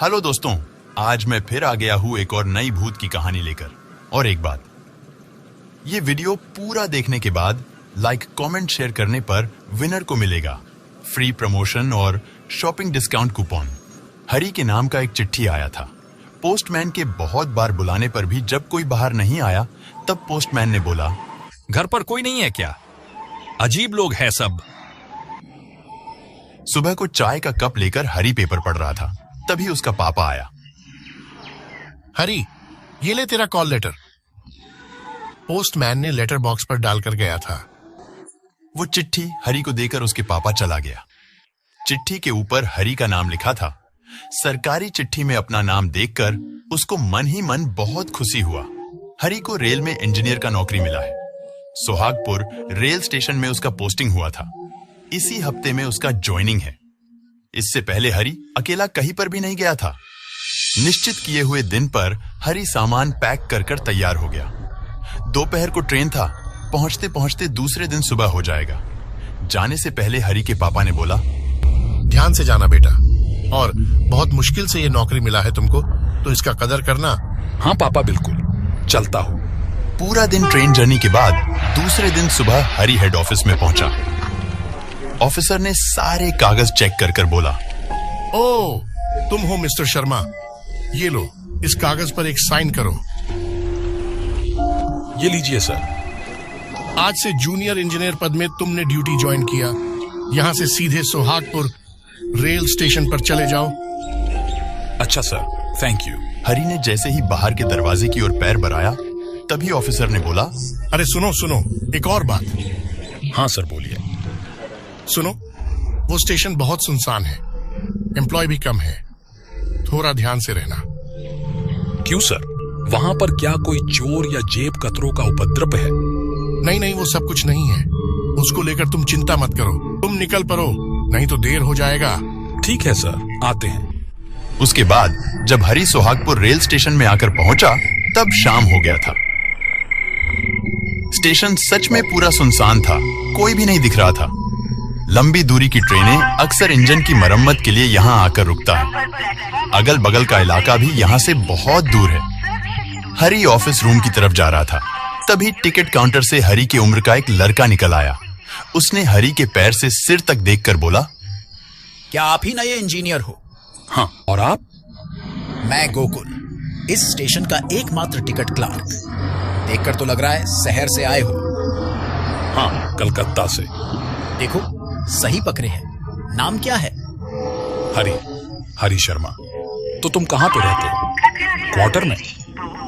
Hello दोस्तों, आज मैं फिर आ गया हूँ एक और नई भूत की कहानी लेकर। और एक बात, ये वीडियो पूरा देखने के बाद लाइक कमेंट शेयर करने पर विनर को मिलेगा फ्री प्रमोशन और शॉपिंग डिस्काउंट कूपन। हरी के नाम का एक चिट्ठी आया था। पोस्टमैन के बहुत बार बुलाने पर भी जब कोई बाहर नहीं आया तब पोस्टमैन ने बोला, घर पर कोई नहीं है क्या? अजीब लोग हैं सब। सुबह को चाय का कप लेकर हरी पेपर पढ़ रहा था, तभी उसका पापा आया। हरी, ये ले तेरा कॉल लेटर। पोस्टमैन ने लेटर बॉक्स पर डालकर गया था। वो चिट्ठी हरी को देकर उसके पापा चला गया। चिट्ठी के ऊपर हरी का नाम लिखा था। सरकारी चिट्ठी में अपना नाम देखकर उसको मन ही मन बहुत खुशी हुआ। हरी को रेल में इंजीनियर का नौकरी मिला है। सोहागपुर रेल स्टेशन में उसका पोस्टिंग हुआ था। इसी हफ्ते में उसका ज्वाइनिंग है। इससे पहले हरी अकेला कहीं पर भी नहीं गया था। निश्चित किए हुए दिन पर हरी सामान पैक कर कर तैयार हो गया। दोपहर को ट्रेन था। पहुंचते पहुंचते दूसरे दिन सुबह हो जाएगा। जाने से पहले हरी के पापा ने बोला, ध्यान से जाना बेटा, और बहुत मुश्किल से ये नौकरी मिला है तुमको, तो इसका कदर करना। हाँ पापा, बिल्कुल, चलता हूँ। पूरा दिन ट्रेन जर्नी के बाद दूसरे दिन सुबह हरी हेड ऑफिस में पहुंचा। ऑफिसर ने सारे कागज चेक कर कर बोला, ओ, तुम हो मिस्टर शर्मा, ये लो, इस कागज पर एक साइन करो। ये लीजिए सर। आज से जूनियर इंजीनियर पद में तुमने ड्यूटी ज्वाइन किया। यहाँ से सीधे सोहागपुर रेल स्टेशन पर चले जाओ। अच्छा सर, थैंक यू। हरी ने जैसे ही बाहर के दरवाजे की ओर पैर बढ़ाया तभी ऑफिसर ने बोला, अरे सुनो सुनो, एक और बात। हाँ सर, बोलिए। सुनो, वो स्टेशन बहुत सुनसान है, एम्प्लॉय भी कम है, थोड़ा ध्यान से रहना। क्यों सर, वहां पर क्या कोई चोर या जेब कतरों का उपद्रव है? नहीं नहीं, वो सब कुछ नहीं है। उसको लेकर तुम चिंता मत करो। तुम निकल पड़ो, नहीं तो देर हो जाएगा। ठीक है सर, आते हैं। उसके बाद जब हरी सोहागपुर रेल स्टेशन में आकर पहुंचा तब शाम हो गया था। स्टेशन सच में पूरा सुनसान था, कोई भी नहीं दिख रहा था। लंबी दूरी की ट्रेनें अक्सर इंजन की मरम्मत के लिए यहाँ आकर रुकता है। अगल बगल का इलाका भी यहाँ से बहुत दूर है। हरी ऑफिस रूम की तरफ जा रहा था, तभी टिकट काउंटर से हरी की उम्र का एक लड़का निकल आया। उसने हरी के पैर से सिर तक देखकर बोला, क्या आप ही नए इंजीनियर हो? हाँ, और आप? मैं गोकुल, इस स्टेशन का एकमात्र टिकट क्लार्क। देखकर तो लग रहा है शहर से आए हो। हाँ, कलकत्ता से। देखो, सही पकड़े हैं। नाम क्या है? हरी शर्मा। तो तुम कहाँ पे रहते हो? क्वार्टर में?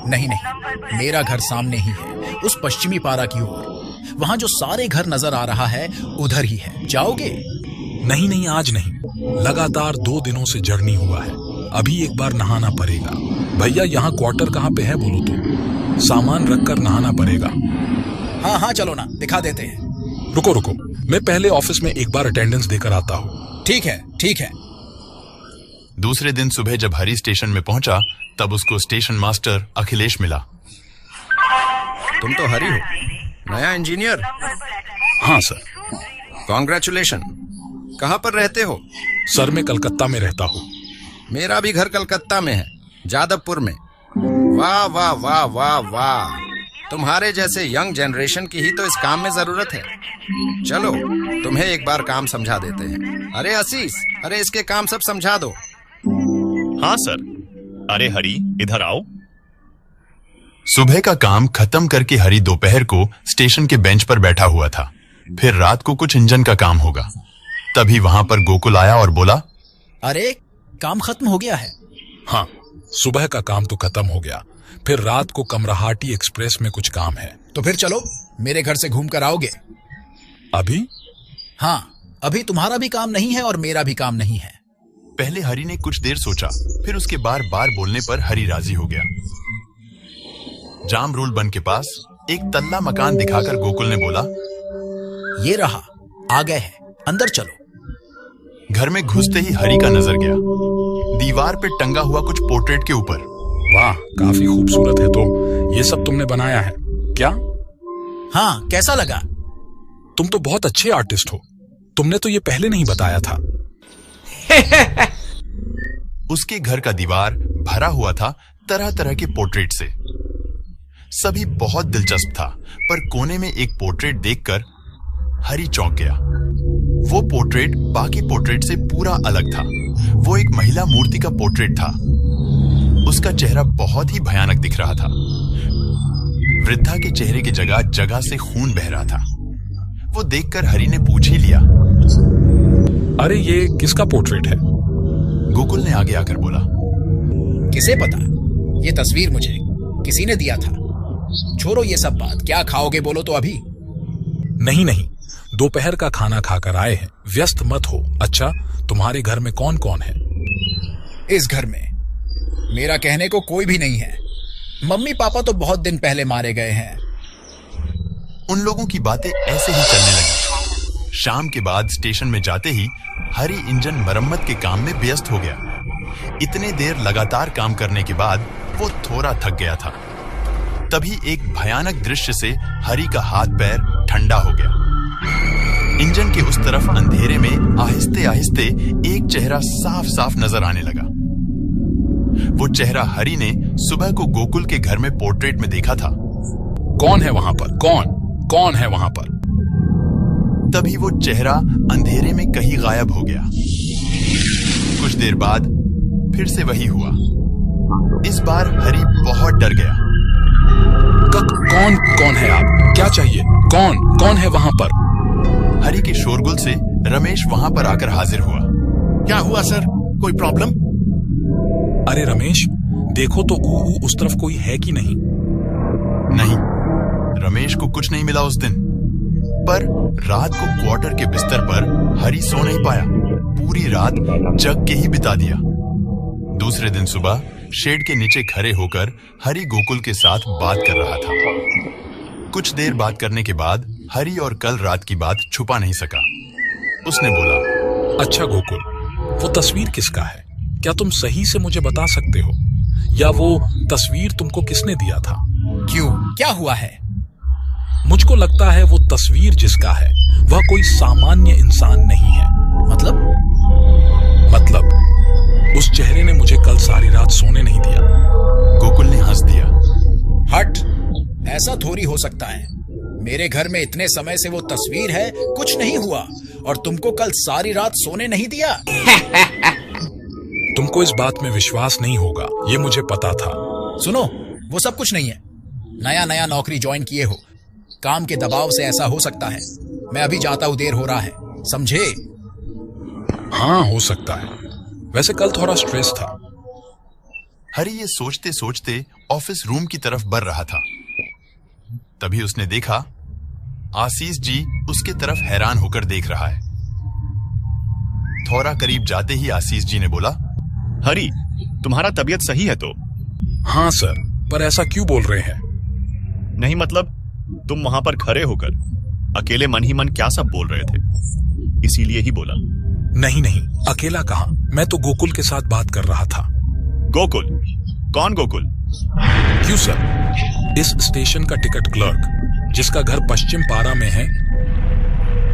नहीं नहीं, मेरा घर सामने ही है, उस पश्चिमी पारा की ओर। वहां जो सारे घर नजर आ रहा है उधर ही है। जाओगे? नहीं नहीं, आज नहीं। लगातार 2 दिनों से जर्नी हुआ है। अभी एक बार नहाना पड़ेगा। भैया, यहाँ क्वार्टर कहाँ पे है बोलो तो? सामान रखकर नहाना पड़ेगा। हाँ हाँ, चलो ना, दिखा देते हैं। रुको, मैं पहले ऑफिस में एक बार अटेंडेंस देकर आता हूँ। ठीक है ठीक है। दूसरे दिन सुबह जब हरी स्टेशन में पहुंचा तब उसको स्टेशन मास्टर अखिलेश मिला। तुम तो हरी हो, नया इंजीनियर? हाँ सर। कॉन्ग्रेचुलेशन। कहाँ पर रहते हो? सर, मैं कलकत्ता में रहता हूँ। मेरा भी घर कलकत्ता में है, जादवपुर में। वाह वाह वाह वाह वाह, तुम्हारे जैसे यंग जनरेशन की ही तो इस काम में जरूरत है। चलो, तुम्हें एक बार काम समझा देते हैं। अरे आशीष, अरे इसके काम सब समझा दो। हाँ सर। अरे हरी, इधर आओ। सुबह का काम खत्म करके हरी दोपहर को स्टेशन के बेंच पर बैठा हुआ था। फिर रात को कुछ इंजन का काम होगा। तभी वहां पर गोकुल आया और बोला, अरे काम खत्म हो गया है। हाँ, सुबह का काम तो खत्म हो गया। फिर रात को कमराहाटी एक्सप्रेस में कुछ काम है। तो फिर चलो, मेरे घर से घूम कर आओगे? अभी? हाँ, अभी तुम्हारा भी काम नहीं है और मेरा भी काम नहीं है। पहले हरी ने कुछ देर सोचा, फिर उसके बार बार बोलने पर हरी राजी हो गया। जाम रोल बन के पास एक तल्ला मकान दिखाकर गोकुल ने बोला, ये रहा, आ गए हैं, अंदर चलो। घर में घुसते ही हरी का नजर गया दीवार पे टंगा हुआ कुछ पोर्ट्रेट के ऊपर। वाह, काफी खूबसूरत है। तो ये सब तुमने बनाया है क्या? हाँ, कैसा लगा? तुम तो बहुत अच्छे आर्टिस्ट हो। तुमने तो ये पहले नहीं बताया था। उसके घर का दीवार भरा हुआ था तरह तरह के पोर्ट्रेट से। सभी बहुत दिलचस्प था, पर कोने में एक पोर्ट्रेट देखकर हरी चौंक गया। वो पोर्ट्रेट बाकी पोर्ट्रेट से पूरा अलग था। वो एक महिला मूर्ति का पोर्ट्रेट था। उसका चेहरा बहुत ही भयानक दिख रहा था। वृद्धा के चेहरे की जगह जगह से खून बह रहा था। वो देखकर हरी ने पूछ ही लिया, अरे ये किसका पोर्ट्रेट है? गोकुल ने आगे आकर बोला, किसे पता, ये तस्वीर मुझे किसी ने दिया था। छोड़ो ये सब बात, क्या खाओगे बोलो तो अभी। नहीं नहीं, दोपहर का खाना खाकर आए हैं, व्यस्त मत हो। अच्छा, तुम्हारे घर में कौन कौन है? इस घर में मेरा कहने को कोई भी नहीं है। मम्मी पापा तो बहुत दिन पहले मारे गए हैं। उन लोगों की बातें ऐसे ही चलने लगी। शाम के बाद स्टेशन में जाते ही हरी इंजन मरम्मत के काम में व्यस्त हो गया। इतने देर लगातार काम करने के बाद वो थोड़ा थक गया था। तभी एक भयानक दृश्य से हरी का हाथ पैर ठंडा हो गया। इंजन के उस तरफ अंधेरे में आहिस्ते आहिस्ते एक चेहरा साफ साफ नजर आने लगा। वो चेहरा हरी ने सुबह को गोकुल के घर में पोर्ट्रेट में देखा था। कौन है वहां पर? कौन है वहां पर? तभी वो चेहरा अंधेरे में कहीं गायब हो गया। कुछ देर बाद फिर से वही हुआ। इस बार हरी बहुत डर गया। कौन है आप? क्या चाहिए? कौन है वहां पर? हरी के शोरगुल से रमेश वहां पर आकर हाजिर हुआ। क्या हुआ सर, कोई प्रॉब्लम? अरे रमेश, देखो तो उस तरफ कोई है कि नहीं? नहीं, रमेश को कुछ नहीं मिला उस दिन। पर रात को क्वार्टर के बिस्तर पर हरी सो नहीं पाया। पूरी रात जग के ही बिता दिया। दूसरे दिन सुबह शेड के नीचे खड़े होकर हरी गोकुल के साथ बात कर रहा था। कुछ देर बात करने के बाद हरी और कल रात की बात छुपा नहीं सका। उसने बोला, अच्छा गोकुल, वो तस्वीर किसका है? क्या तुम सही से मुझे बता सकते हो? या वो तस्वीर तुमको किसने दिया था? क्यों, क्या हुआ है? मुझको लगता है वो तस्वीर जिसका है वह कोई सामान्य इंसान नहीं है। मतलब उस चेहरे ने मुझे कल सारी रात सोने नहीं दिया। गोकुल ने हंस दिया। हट, ऐसा थोड़ी हो सकता है। मेरे घर में इतने समय से वो तस्वीर है, कुछ नहीं हुआ, और तुमको कल सारी रात सोने नहीं दिया। तुमको इस बात में विश्वास नहीं होगा, ये मुझे पता था। सुनो, वो सब कुछ नहीं है। नया नौकरी ज्वाइन किए हो, काम के दबाव से ऐसा हो सकता है। मैं अभी जाता हूं, देर हो रहा है, समझे? हाँ, हो सकता है। वैसे कल थोड़ा स्ट्रेस था। हरी ये सोचते सोचते ऑफिस रूम की तरफ बढ़ रहा था। तभी उसने देखा आशीष जी उसके तरफ हैरान होकर देख रहा है। थोड़ा करीब जाते ही आशीष जी ने बोला, हरी, तुम्हारा तबीयत सही है तो? हाँ सर, पर ऐसा क्यों बोल रहे हैं? नहीं मतलब तुम वहां पर खड़े होकर अकेले मन ही मन क्या सब बोल रहे थे, इसीलिए ही बोला। नहीं, अकेला कहाँ, मैं तो गोकुल के साथ बात कर रहा था। गोकुल? कौन गोकुल? क्यों सर, इस स्टेशन का टिकट क्लर्क जिसका घर पश्चिम पारा में है।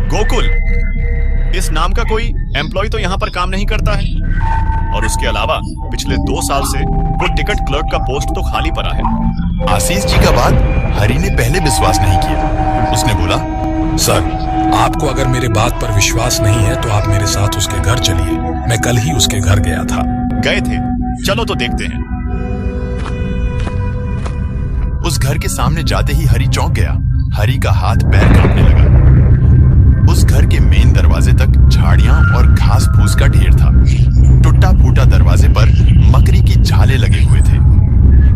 गोकुल? इस नाम का कोई एम्प्लॉय तो यहाँ पर काम नहीं करता है, और उसके अलावा पिछले 2 साल से वो टिकट क्लर्क का पोस्ट तो खाली पड़ा है। आशीष जी का बात हरी ने पहले विश्वास नहीं किया। उसने बोला, सर, आपको अगर मेरे बात पर विश्वास नहीं है तो आप मेरे साथ उसके घर चलिए। मैं कल ही उसके घर गया था। गए थे? चलो तो देखते हैं। उस घर के सामने जाते ही हरी चौंक गया। हरी का हाथ पैर कांपने लगा। उस घर के मेन दरवाजे तक झाड़ियां और घास फूस का ढेर था। टूटा फूटा दरवाजे पर मकड़ी की झाले लगे हुए थे।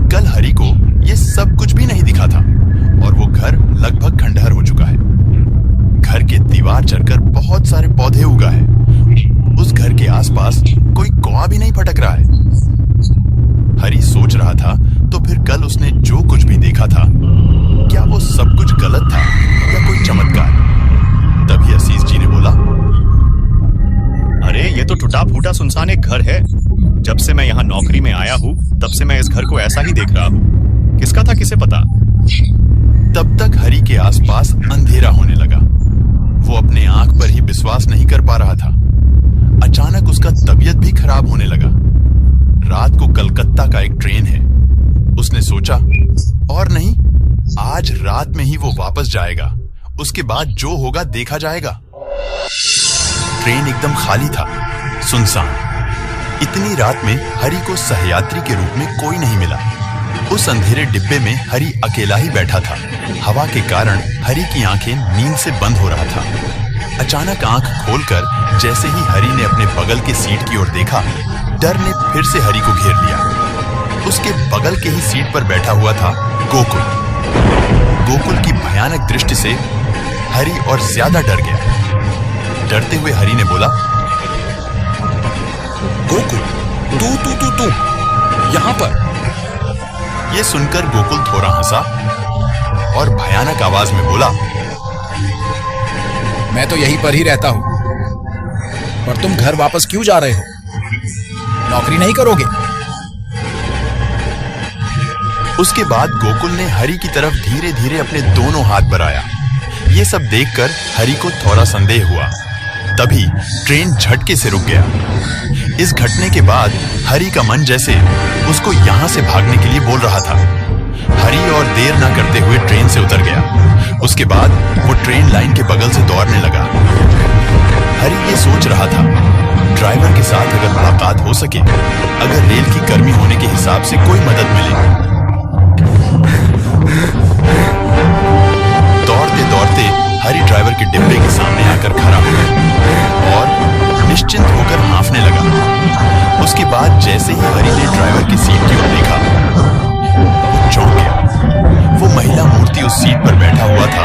कल हरी को ये सब कुछ भी नहीं दिखा था, और वो घर लगभग खंडहर हो चुका है। घर के दीवार चढ़कर बहुत सारे पौधे उगा है। उस घर के आसपास कोई कौवा भी नहीं फटक रहा है। हरी सोच रहा था, तो फिर कल उसने जो कुछ भी देखा था, क्या वो सब कुछ गलत था या कोई चमत्कार? तभी आशीष जी ने बोला, अरे ये तो टूटा फूटा सुनसान एक घर है। जब से मैं यहाँ नौकरी में आया हूँ तब से मैं इस घर को ऐसा ही देख रहा हूँ। किसका था किसे पता। तब तक हरी के आसपास अंधेरा होने लगा। वो अपने आंख पर ही विश्वास नहीं कर पा रहा था। अचानक उसका तबीयत भी खराब होने लगा। रात को कलकत्ता का एक ट्रेन है। उसने सोचा, और नहीं, आज रात में ही वो वापस जाएगा, उसके बाद जो होगा देखा जाएगा। ट्रेन एकदम खाली था, सुनसान। इतनी रात में हरि को सहयात्री के रूप में कोई नहीं मिला। उस अंधेरे डिब्बे में हरि अकेला ही बैठा था। हवा के कारण हरि की आंखें नींद से बंद हो रहा था। अचानक आंख खोलकर जैसे ही हरि ने अपने बगल के सीट की ओर देखा, डर ने फिर से हरि को घेर लिया। उसके बगल के ही सीट पर बैठा हुआ था गोकुल। गोकुल की भयानक दृष्टि से हरि और ज्यादा डर गया। डरते हुए हरि ने बोला, गोकुल, तू यहां पर। यह सुनकर गोकुल थोड़ा हंसा और भयानक आवाज में बोला, मैं तो यहीं पर ही रहता हूं, पर तुम घर वापस क्यों जा रहे हो? नौकरी नहीं करोगे? उसके बाद गोकुल ने हरि की तरफ धीरे धीरे अपने दोनों हाथ बढ़ाया। ये सब देखकर हरि को थोड़ा संदेह हुआ। तभी ट्रेन झटके से रुक गया। इस घटने के बाद हरि का मन जैसे उसको यहां से भागने के लिए बोल रहा था। हरि और देर न करते हुए ट्रेन से उतर गया। उसके बाद वो ट्रेन लाइन के बगल से दौड़ने लगा। हरि ये सोच रहा था, ड्राइवर के साथ अगर मुलाकात हो सके, अगर रेल की कर्मी होने के हिसाब से कोई मदद मिले। दौड़ते दौड़ते हरि ड्राइवर के डिब्बे के सामने आकर खड़ा हुआ और निश्चिंत होकर हांफने लगा। उसके बाद जैसे ही हरि ने ड्राइवर की सीट की ओर देखा, वो चौंक गया। वो महिला मूर्ति उस सीट पर बैठा हुआ था।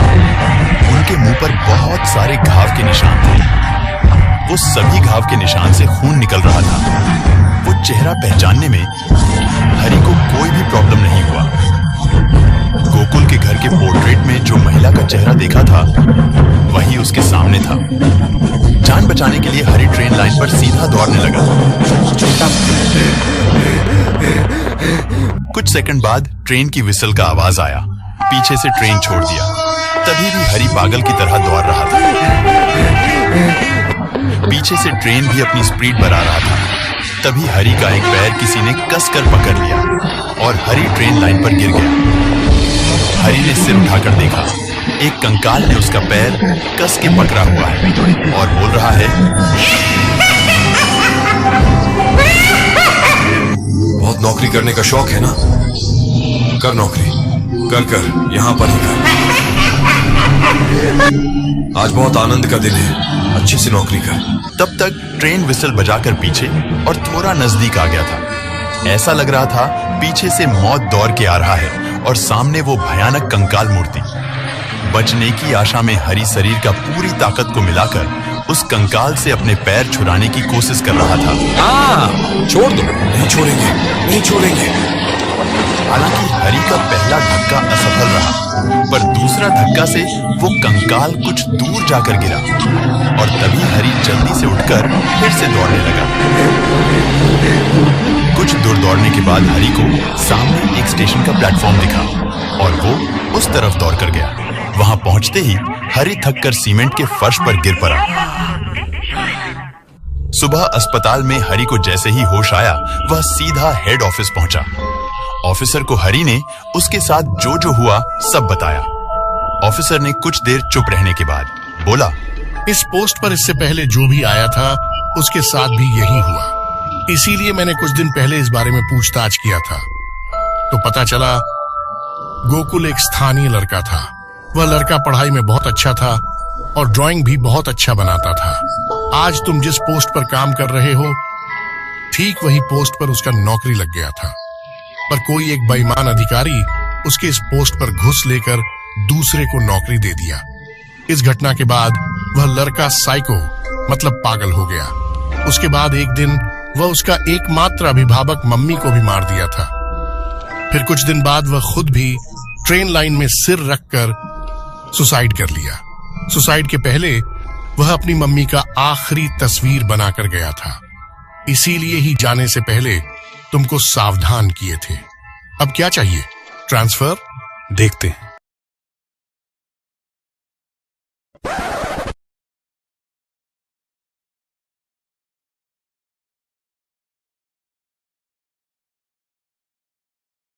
उनके मुंह पर बहुत सारे घाव के निशान थे। वो सभी घाव के निशान से खून निकल रहा था। वो चेहरा पहचानने में हरि को कोई भी प्रॉब्लम नहीं हुआ। गोकुल के घर के पोर्ट्रेट में जो महिला का चेहरा देखा था, वही उसके सामने था। जान बचाने के लिए हरि ट्रेन लाइन पर सीधा दौड़ने लगा। कुछ सेकंड बाद ट्रेन की विसल का आवाज आया। पीछे से ट्रेन छोड़ दिया। तभी भी हरि पागल की तरह दौड़ रहा था। पीछे से ट्रेन भी अपनी स्पीड बढ़ा रहा था। तभी हरि का एक पैर किसी ने कसकर पकड़ लिया और हरि ट्रेन लाइन पर गिर गया। हरि ने सिर उठाकर देखा। एक कंकाल ने उसका पैर कस के पकड़ा हुआ है और बोल रहा है, बहुत नौकरी करने का शौक है ना? कर नौकरी, कर यहां पर ही कर। आज बहुत आनंद का दिन है, अच्छे से नौकरी कर। तब तक ट्रेन विसल बजाकर पीछे और थोड़ा नजदीक आ गया था। ऐसा लग रहा था पीछे से मौत दौड़ के आ रहा है और सामने वो भयानक कंकाल मूर्ति। बचने की आशा में हरि शरीर का पूरी ताकत को मिलाकर उस कंकाल से अपने पैर छुड़ाने की कोशिश कर रहा था। छोड़ दो। नहीं छोड़ेंगे, नहीं छोड़ेंगे। हालांकि हरि का पहला धक्का असफल रहा, पर दूसरा धक्का से वो कंकाल कुछ दूर जाकर गिरा और तभी हरि जल्दी से उठकर फिर से दौड़ने लगा। कुछ दूर दौड़ने के बाद हरि को सामने एक स्टेशन का प्लेटफॉर्म दिखा और वो उस तरफ दौड़ कर गया। वहां पहुंचते ही हरि थककर सीमेंट के फर्श पर गिर पड़ा। सुबह अस्पताल में हरि को जैसे ही होश आया, वह सीधा हेड ऑफिस पहुंचा। ऑफिसर को हरि ने उसके साथ जो हुआ सब बताया। ऑफिसर ने कुछ देर चुप रहने के बाद बोला, इस पोस्ट पर इससे पहले जो भी आया था उसके साथ भी यही हुआ। इसीलिए मैंने कुछ दिन पहले इस बारे में पूछताछ किया था, तो पता चला गोकुल एक स्थानीय लड़का था। वह लड़का पढ़ाई में बहुत अच्छा था और ड्राइंग भी बहुत अच्छा बनाता था। आज तुम जिस पोस्ट पर काम कर रहे हो, ठीक वही पोस्ट पर उसका नौकरी लग गया था, पर कोई एक बेईमान अधिकारी उसके इस पोस्ट पर घुस लेकर दूसरे को नौकरी दे दिया। इस घटना के बाद वह लड़का साइको मतलब पागल हो गया। उसके बाद एक दिन वह उसका एकमात्र अभिभावक मम्मी को भी मार दिया था। फिर कुछ दिन बाद वह खुद भी ट्रेन लाइन में सिर रखकर सुसाइड कर लिया। सुसाइड के पहले वह अपनी मम्मी का आखिरी तस्वीर बनाकर गया था। इसीलिए ही जाने से पहले तुमको सावधान किए थे। अब क्या चाहिए? ट्रांसफर? देखते हैं।